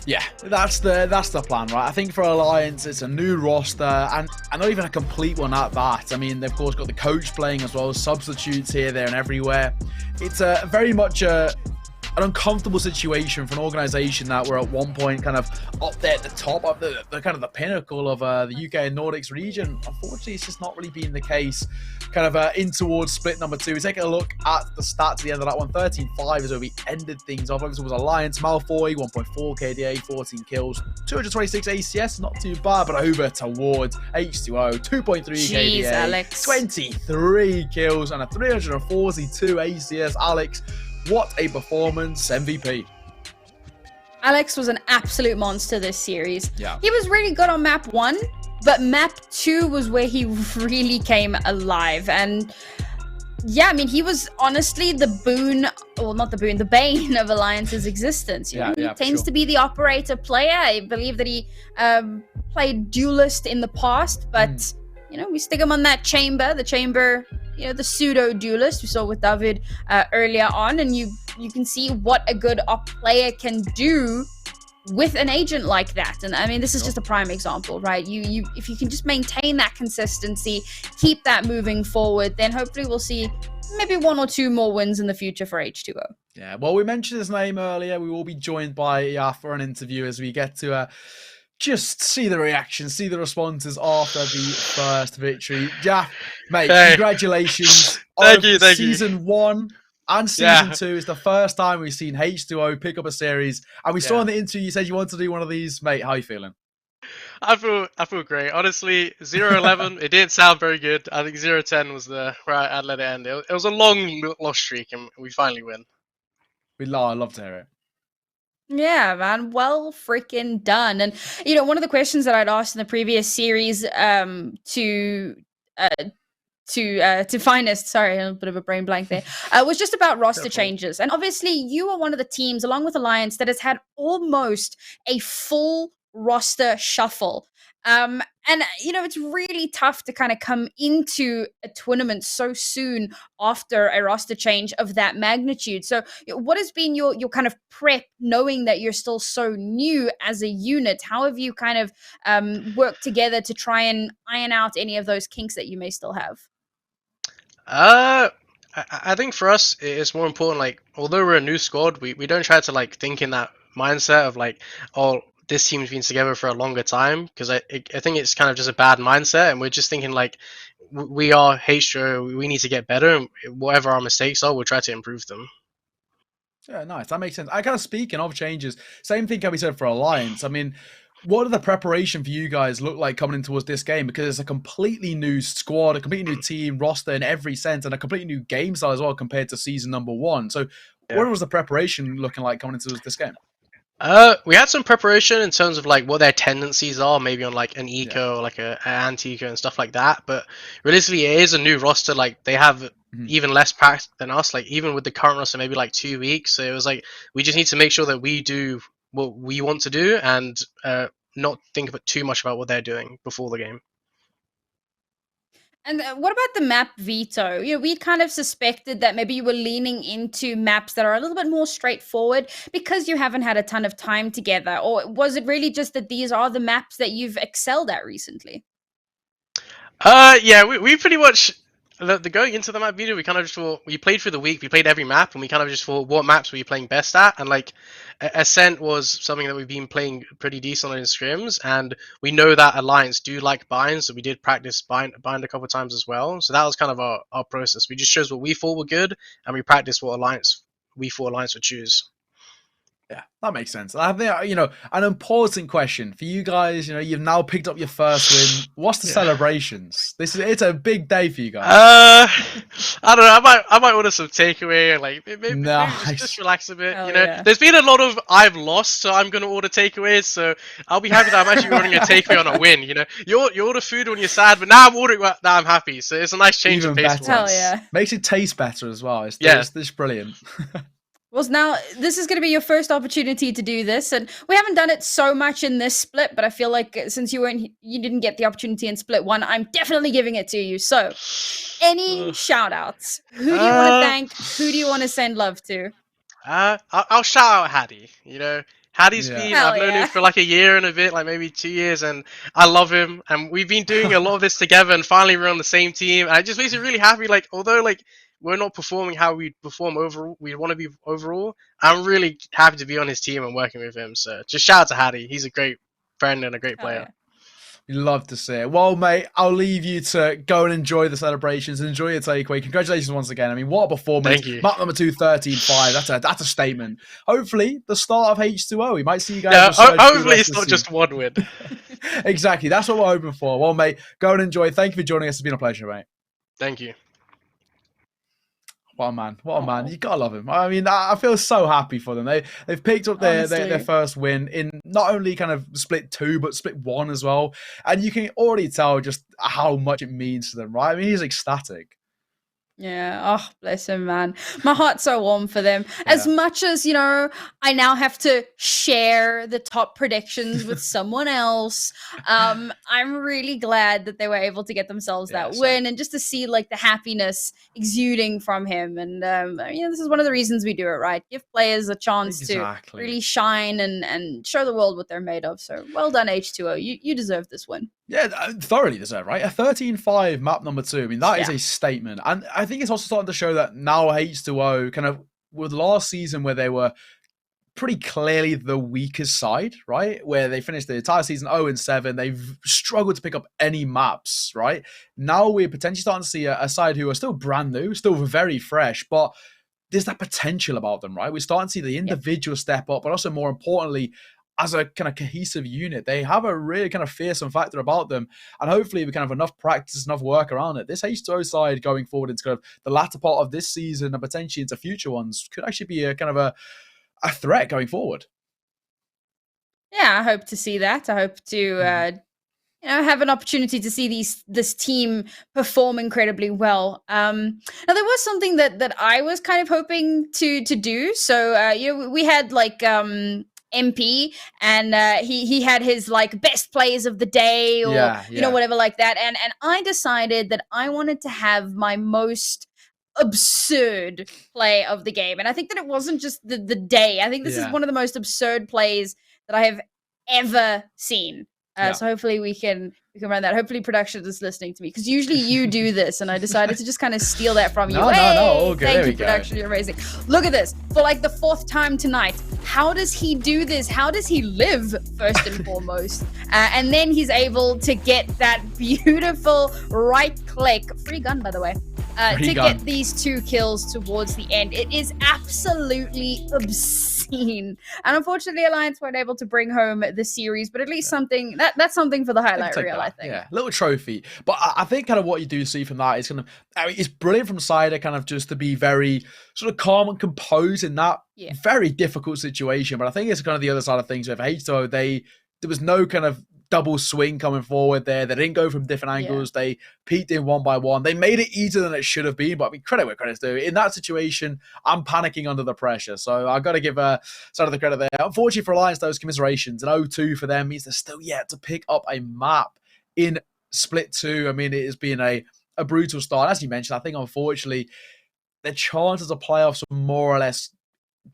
S1: Yeah, that's the plan, right? I think for Alliance, it's a new roster, and not even a complete one at that. I mean, they've of course got the coach playing as well, substitutes here, there, and everywhere. It's very much a an uncomfortable situation for an organization that were at one point kind of up there at the top of the kind of the pinnacle of the UK and Nordics region. Unfortunately, it's just not really been the case. Kind of in towards split number 2. We take a look at the stats at the end of that one. 13-5 is where we ended things off. Obviously, it was Alliance. Malfoy, 1.4 KDA, 14 kills, 226 ACS, not too bad, but over towards H2O, 2.3
S2: Jeez,
S1: KDA,
S2: Alex.
S1: 23 kills, and a 342 ACS. Alex, what a performance, MVP.
S2: Alex was an absolute monster this series.
S1: Yeah.
S2: He was really good on map 1, but map 2 was where he really came alive. And yeah, I mean, he was honestly the boon, well, not the boon, the bane of Alliance's existence. You know, he tends to be the operator player. I believe that he played duelist in the past, but you know, we stick him on that chamber, you know, the pseudo duelist we saw with David earlier on, and you can see what a good op player can do with an agent like that. And I mean, this is just a prime example, right? You if you can just maintain that consistency, keep that moving forward, then hopefully we'll see maybe 1 or 2 more wins in the future for H2O.
S1: Yeah, well, we mentioned his name earlier. We will be joined by for an interview as we get to just see the reactions, see the responses after the first victory. Yeah, mate, congratulations.
S4: Thank you.
S1: Season 1 and Season 2 is the first time we've seen H2O pick up a series. And we saw in the interview, you said you wanted to do one of these. Mate, how are you feeling?
S4: I feel great. Honestly, 0-11, it didn't sound very good. I think 0-10 was the right I'd let it end. It was a long loss streak, and we finally win.
S1: I'd love to hear it.
S2: Yeah, man. Well freaking done. And, you know, one of the questions that I'd asked in the previous series to Finest, sorry, a bit of a brain blank there, was just about roster changes. And obviously, you are one of the teams, along with Alliance, that has had almost a full roster shuffle. And, you know, it's really tough to kind of come into a tournament so soon after a roster change of that magnitude. So what has been your kind of prep, knowing that you're still so new as a unit? How have you kind of worked together to try and iron out any of those kinks that you may still have?
S4: I think for us, it's more important, like, although we're a new squad, we don't try to, like, think in that mindset of, like, oh, this team's been together for a longer time, because I think it's kind of just a bad mindset, and we're just thinking, like, we are H2O, we need to get better, and whatever our mistakes are, we'll try to improve them.
S1: Yeah, nice. That makes sense. I kind of, speaking of changes, same thing can be said for Alliance. I mean, what did the preparation for you guys look like coming in towards this game? Because it's a completely new squad, a completely new team, roster in every sense, and a completely new game style as well compared to season number 1. So what was the preparation looking like coming into this game?
S4: We had some preparation in terms of, like, what their tendencies are, maybe on, like, an eco or like an anti-eco and stuff like that. But realistically, it is a new roster. Like, they have even less practice than us. Like, even with the current roster, maybe like 2 weeks. So it was like, we just need to make sure that we do what we want to do and not think about too much about what they're doing before the game.
S2: And what about the map veto? You know, we kind of suspected that maybe you were leaning into maps that are a little bit more straightforward because you haven't had a ton of time together. Or was it really just that these are the maps that you've excelled at recently?
S4: Yeah, we pretty much, the going into the map video, we kind of just thought, we played through the week, we played every map, and we kind of just thought, what maps were you playing best at? And, like, Ascent was something that we've been playing pretty decent on in scrims, and we know that Alliance do like binds, so we did practice bind a couple of times as well. So that was kind of our process. We just chose what we thought were good, and we practiced what we thought Alliance would choose.
S1: Yeah, that makes sense. I think, you know, an important question for you guys. You know, you've now picked up your first win. What's the celebrations? It's a big day for you guys.
S4: I don't know. I might order some takeaway and, like, maybe just relax a bit. You know, there's been a lot of I've lost, so I'm gonna order takeaways. So I'll be happy that I'm actually ordering a takeaway on a win. You know, you order food when you're sad, but now I'm ordering that I'm happy. So it's a nice change of pace.
S2: Hell yeah,
S1: makes it taste better as well. It's brilliant.
S2: Well, now this is going to be your first opportunity to do this, and we haven't done it so much in this split, but I feel like since you didn't get the opportunity in split 1, I'm definitely giving it to you. So, any shout outs? Who do you want to thank? Who do you want to send love to?
S4: I'll shout out Hattie. You know, Hattie's been, I've known him for like a year and a bit, like maybe 2 years, and I love him, and we've been doing a lot of this together, and finally we're on the same team, and it just makes me really happy. Like, although, like, we're not performing how we perform overall. We want to be overall. I'm really happy to be on his team and working with him. So just shout out to Hattie. He's a great friend and a great player.
S2: Yeah.
S1: We love to see it. Well, mate, I'll leave you to go and enjoy the celebrations and enjoy your takeaway. Congratulations once again. I mean, what a performance.
S4: Thank you.
S1: Map number 2, 13-5. That's a statement. Hopefully, the start of H2O. We might see you guys.
S4: Yeah, hopefully it's not just one win.
S1: Exactly. That's what we're hoping for. Well, mate, go and enjoy. Thank you for joining us. It's been a pleasure, mate.
S4: Thank you.
S1: What a man. What a man. You gotta love him. I mean, I feel so happy for them. They've picked up their first win in not only kind of split 2, but split 1 as well. And you can already tell just how much it means to them, right? I mean, he's ecstatic.
S2: Yeah. Oh, bless him, man. My heart's so warm for them. As much as, you know, I now have to share the top predictions with someone else. I'm really glad that they were able to get themselves that win, and just to see like the happiness exuding from him. And you know, this is one of the reasons we do it, right? Give players a chance to really shine and show the world what they're made of. So well done, H2O. You deserve this win.
S1: Yeah, thoroughly deserved, right? A 13-5 map number 2. I mean, that is a statement. And I think it's also starting to show that now H2O kind of, with last season where they were pretty clearly the weakest side, right? Where they finished the entire season 0-7. They've struggled to pick up any maps, right? Now we're potentially starting to see a side who are still brand new, still very fresh, but there's that potential about them, right? We're starting to see the individual step up, but also more importantly, as a kind of cohesive unit, they have a really kind of fearsome factor about them. And hopefully we kind of have enough practice, enough work around it. This H2O side going forward into kind of the latter part of this season and potentially into future ones could actually be a kind of a threat going forward.
S2: Yeah, I hope to see that. I hope to you know, have an opportunity to see this team perform incredibly well. Now there was something that I was kind of hoping to do. So you know, we had like MP, and he had his like best plays of the day, or you know, whatever like that. And I decided that I wanted to have my most absurd play of the game. And I think that it wasn't just the day. I think this is one of the most absurd plays that I have ever seen. So hopefully we can run that. Hopefully production is listening to me, because usually you do this, and I decided to just kind of steal that from you.
S1: No, all good.
S2: Thank you, production. You're amazing. Look at this. For like the 4th time tonight. How does he do this? How does he live, first and foremost? And then he's able to get that beautiful right click. Free gun, by the way. Get these 2 kills towards the end. It is absolutely obscene. And unfortunately, Alliance weren't able to bring home the series, but at least something that's something for the highlight reel, I think.
S1: Yeah, little trophy. But I think kind of what you do see from that is kind of, I mean, it's brilliant from Cider kind of just to be very sort of calm and composed in that very difficult situation. But I think it's kind of the other side of things with H2O. There was no kind of double swing coming forward there. They didn't go from different angles. They peeked in one by one. They made it easier than it should have been, but I mean, credit where credit's due. In that situation, I'm panicking under the pressure. So I've got to give sort of the credit there. Unfortunately for Alliance, those commiserations, an 0-2 for them means they're still yet to pick up a map in split 2. I mean, it has been a brutal start. As you mentioned, I think unfortunately, their chances of playoffs are more or less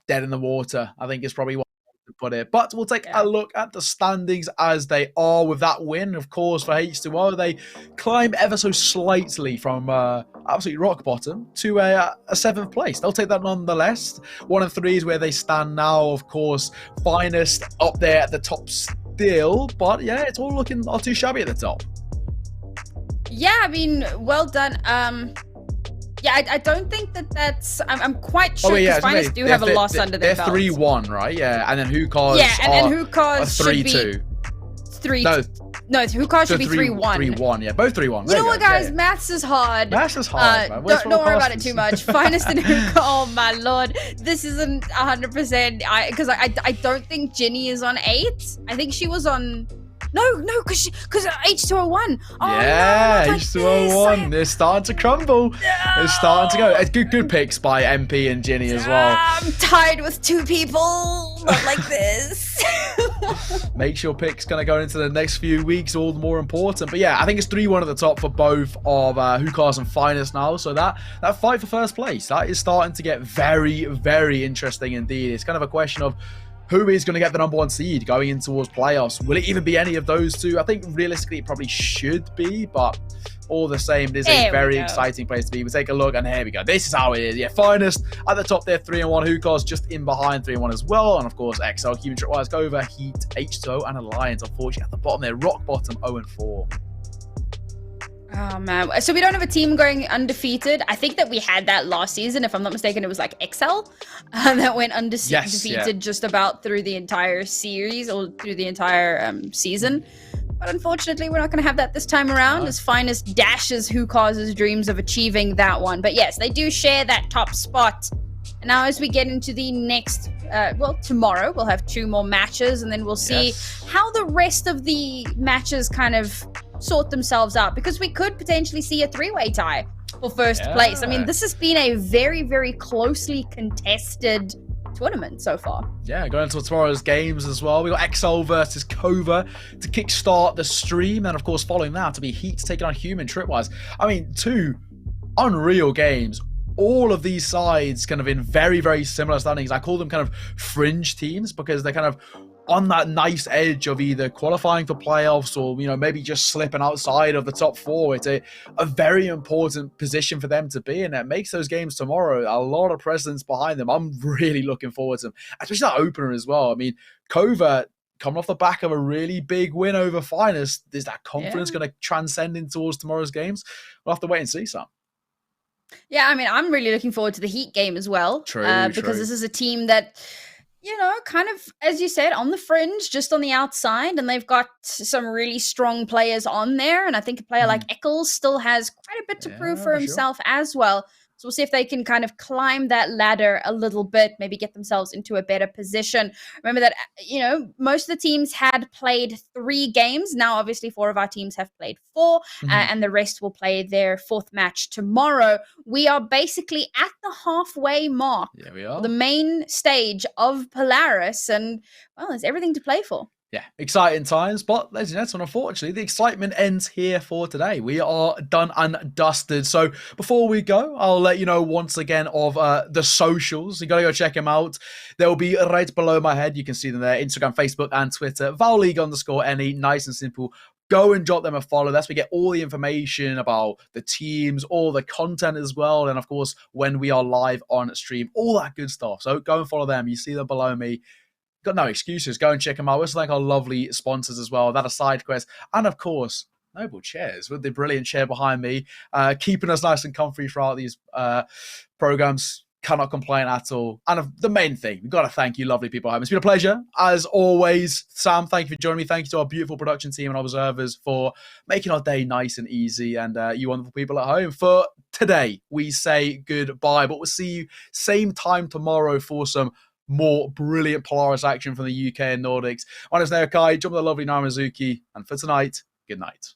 S1: dead in the water, I think is probably what to put it. But we'll take a look at the standings as they are with that win. Of course, for H2O, they climb ever so slightly from absolutely rock bottom to a 7th place. They'll take that nonetheless. 1 and 3 is where they stand now. Of course, Finest up there at the top still. But yeah, it's all looking not too shabby at the top.
S2: Yeah, I mean, well done. Yeah, I don't think that's. I'm quite sure because Finest do have a loss under their belt.
S1: They're 3-1, right? Yeah, and then Hookahs.
S2: Yeah, and Hookahs should be 3-2. No, Hookahs should be 3-1.
S1: 3-1, yeah, both 3-1.
S2: You know what, guys? Maths is hard.
S1: Maths is hard, man.
S2: Don't worry about it too much. Finest and Hookah. Oh my lord, this isn't 100%. Because I don't think Ginny is on 8. I think she was on. No, because H2O won. Oh,
S1: yeah,
S2: no,
S1: H2O won. They're starting to crumble. No. They're starting to go. It's good picks by MP and Ginny as well.
S2: I'm tied with 2 people. Not like this.
S1: Make sure picks going to go into the next few weeks all the more important. But yeah, I think it's 3-1 at the top for both of Hookahs and Finest now. So that fight for first place, that is starting to get very, very interesting indeed. It's kind of a question of who is going to get the #1 seed going in towards playoffs? Will it even be any of those two? I think realistically it probably should be, but all the same, it is a very exciting place to be. We take a look, and here we go. This is how it is. Yeah, Finest at the top there, 3-1. Hookah's just in behind, 3-1 as well. And of course, XL, Human Tripwires, Cova, Heat, H2O, and Alliance. Unfortunately, at the bottom there, rock bottom, 0-4.
S2: Oh man, so we don't have a team going undefeated. I think that we had that last season, if I'm not mistaken. It was like XL that went undefeated just about through the entire series or through the entire season. But unfortunately, we're not going to have that this time around, as Finest dashes Hookah's dreams of achieving that one. But yes, they do share that top spot. And now as we get into the next, tomorrow, we'll have 2 more matches, and then we'll see how the rest of the matches kind of sort themselves out, because we could potentially see a 3-way tie for first place. I mean, this has been a very, very closely contested tournament so far.
S1: Yeah, going into tomorrow's games as well. We got XL versus Cova to kickstart the stream, and of course, following that to be Heat taking on Human Tripwires. I mean, 2 unreal games. All of these sides kind of in very, very similar standings. I call them kind of fringe teams because they're kind of on that nice edge of either qualifying for playoffs or, you know, maybe just slipping outside of the top 4. It's a very important position for them to be in. It makes those games tomorrow a lot of precedence behind them. I'm really looking forward to them, especially that opener as well. I mean, Cova coming off the back of a really big win over Finest. Is that confidence going to transcend in towards tomorrow's games? We'll have to wait and see, Sam.
S2: Yeah, I mean, I'm really looking forward to the Heat game as well. Because this is a team that, you know, kind of, as you said, on the fringe, just on the outside, and they've got some really strong players on there. And I think a player like Eccles still has quite a bit to prove for himself as well. So we'll see if they can kind of climb that ladder a little bit, maybe get themselves into a better position. Remember that, you know, most of the teams had played 3 games. Now, obviously, 4 of our teams have played 4, and the rest will play their 4th match tomorrow. We are basically at the halfway mark.
S1: Yeah, we are.
S2: The main stage of Polaris, and, well, there's everything to play for.
S1: Yeah, exciting times, but ladies and gentlemen, unfortunately, the excitement ends here for today. We are done and dusted. So before we go, I'll let you know once again of the socials. You got to go check them out. They'll be right below my head. You can see them there, Instagram, Facebook, and Twitter. ValLeague_NE, nice and simple. Go and drop them a follow. That's where we get all the information about the teams, all the content as well. And of course, when we are live on stream, all that good stuff. So go and follow them. You see them below me. Got no excuses. Go and check them out. Let's thank our lovely sponsors as well. That are Side Quest. And of course, Noble Chairs with the brilliant chair behind me, keeping us nice and comfy throughout these programs. Cannot complain at all. And the main thing, we've got to thank you, lovely people at home. It's been a pleasure, as always. Sam, thank you for joining me. Thank you to our beautiful production team and observers for making our day nice and easy. And you wonderful people at home. For today, we say goodbye. But we'll see you same time tomorrow for some more brilliant Polaris action from the UK and Nordics. My name is Naokai, jump with the lovely Namazuki, and for tonight, good night.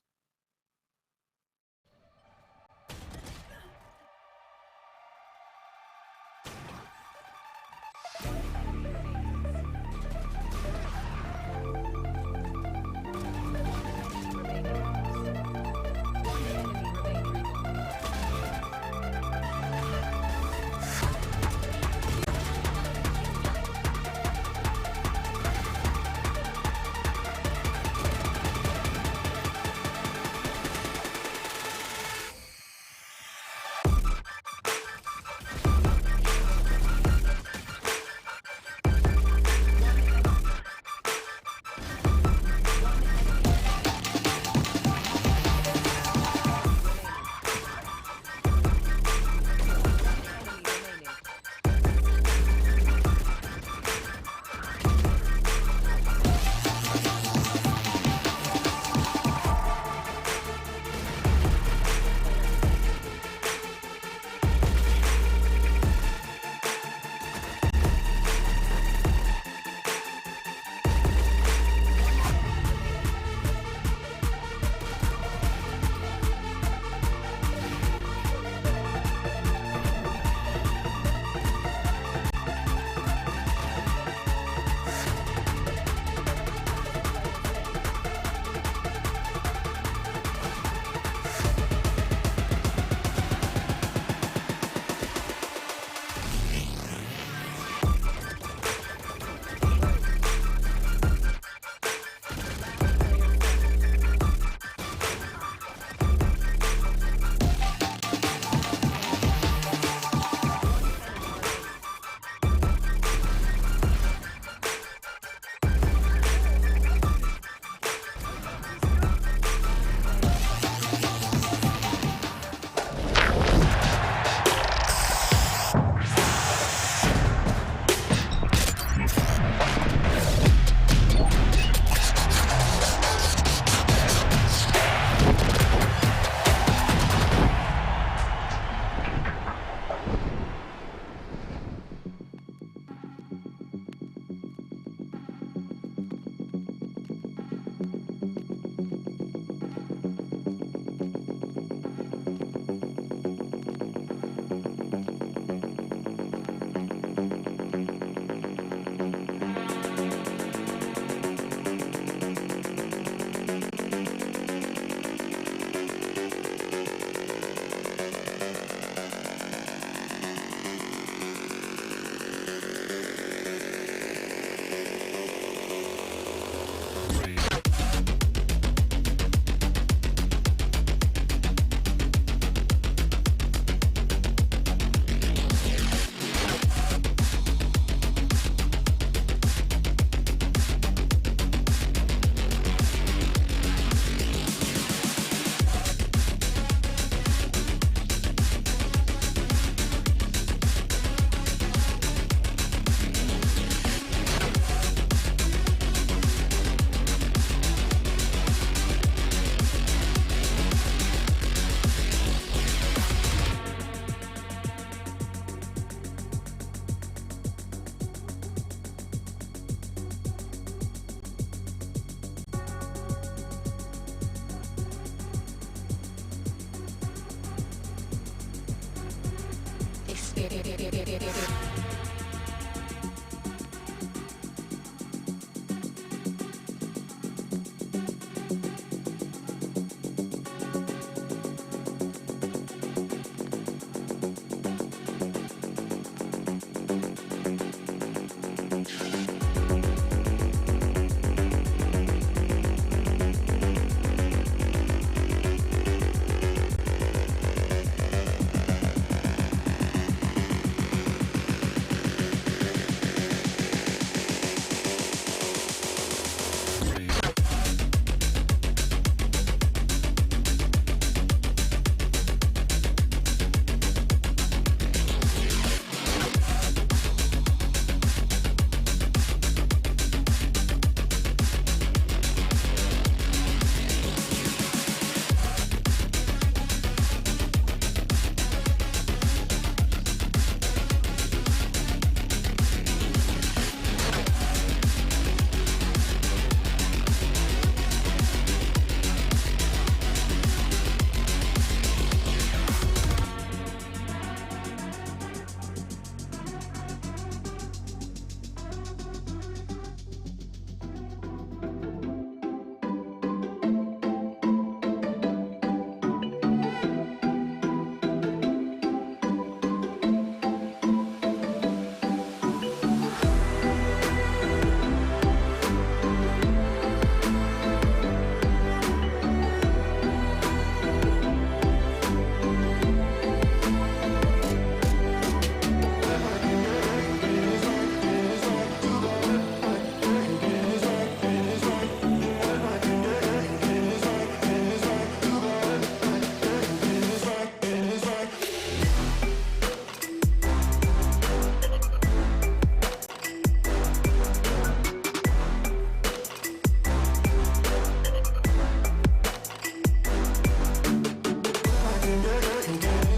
S3: Bye.